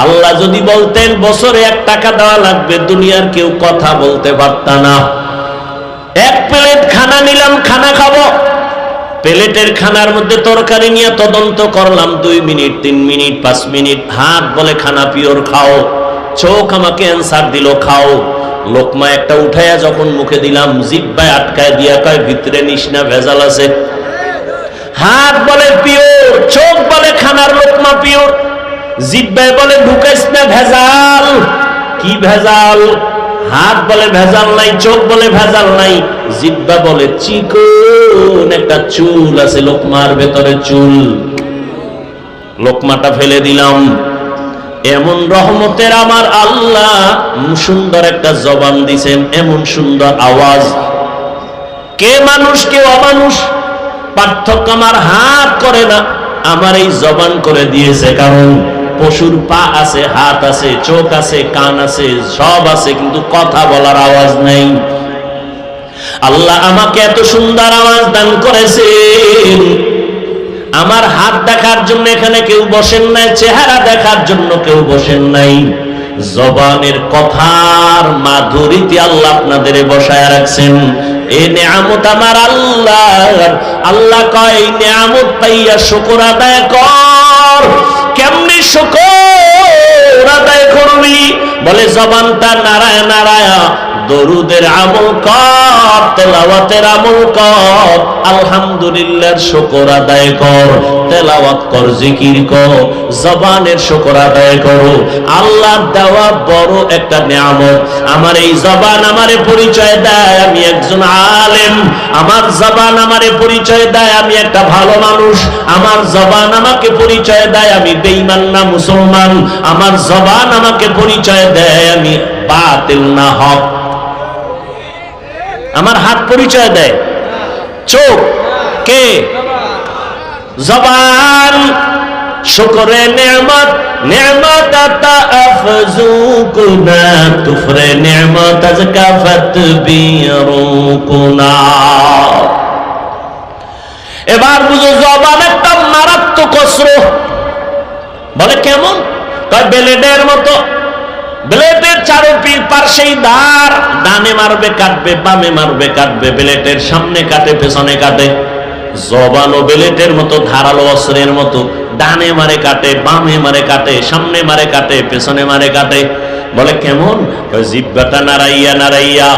আল্লাহ যদি বলতেন বছরে 1 টাকা দেওয়া লাগবে, দুনিয়ার কেউ কথা বলতে পারত না। 1 প্লেট খানা নিলাম, খানা খাবো, প্লেটের খানার মধ্যে তরকারি নিয়ে তদন্ত করলাম 2 মিনিট 3 মিনিট 5 মিনিট, হাত বলে খানা পিওর খাও, চোখ আমাকে অ্যান্সার দিল খাও। লোকমা একটা উঠাইয়া যখন মুখে দিলাম, জিহ্বায় আটকায় দিয়া কয় ভিতরে নিস না, ভেজাল আছে। হাত বলে পিওর, চোখ বলে খানার লোকমা পিওর, জিহ্বায় বলে ঢুকাইস না, ভেজাল। কি ভেজাল? হাত বলে ভেজাল নাই, চোখ বলে ভেজাল নাই, জিহ্বা বলে চিকন একটা চুল আছে লোকমার ভেতরে, চুল। লোকমাটা ফেলে দিলাম। এমন রহমতের আমার আল্লাহ সুন্দর একটা জবান দিছেন, এমন সুন্দর আওয়াজ। কে মানুষ কে অমানুষ পার্থক্য আমার হাত করে না, আমার এই জবান করে দিয়েছে। কারণ পশুর পা আছে, হাত আছে, চোখ আছে, কান আছে, সব আছে, কিন্তু কথা বলার আওয়াজ নেই। আল্লাহ আমাকে এত সুন্দর আওয়াজ দান করেছেন। আমার হাত দেখার জন্য এখানে কেউ বসেন নাই, চেহারা দেখার জন্য কেউ বসেন নাই, জবানের কথার মাধুরীতে আল্লাহ আপনাদের বসায় রাখছেন। এই নিয়ামত আমার আল্লাহর। আল্লাহ কয় এই নিয়ামত পাইয়া শুকর আদায় কর। কেমনি শুকর আদায় করবি? বলে জবানটা নাড়ায় নাড়ায় দরুদের আমল কর, তেলাওয়াতের আমল কর, আলহামদুলিল্লাহর শুকর আদায় কর, তেলাওয়াত কর, জিকির কর, জবানের শুকর আদায় করো। আল্লাহর দেওয়া বড় একটা নিয়ামত। আমার এই জবান আমারে পরিচয় দেয় আমি একজন আলেম, আমার জবান আমারে পরিচয় দেয় আমি একটা ভালো মানুষ, আমার জবান আমাকে পরিচয় দেয় আমি বেঈমান না মুসলমান, আমার জবান আমাকে পরিচয় দেয় আমি বাতিল না হক। আমার হাত পরিচয় দেয়, চোখ কে? জবান। শুকরে নেমত নেমত আতা আফজুকুনা, তুফরে নেমত আজকাফত বিরুকুনা। এবার বুঝো জবান একটা মারাত্মক অস্ত্র। বলে কেমন? কয় ব্লেডের মতো, ব্লেডের পার্শ্বেই ধার, ডানে মারবে কাটবে, বামে মারবে কাটবে, ব্লেডের সামনে কাটে পেছনে কাটে। জবানও ব্লেডের মতো, ধারালো অস্ত্রের মতো, ডানে মারে কাটে, বামে মারে কাটে, সামনে মারে কাটে, পেছনে মারে কাটে। বলে কেমন? জিহ্বাটা নাড়াইয়া নাড়াইয়া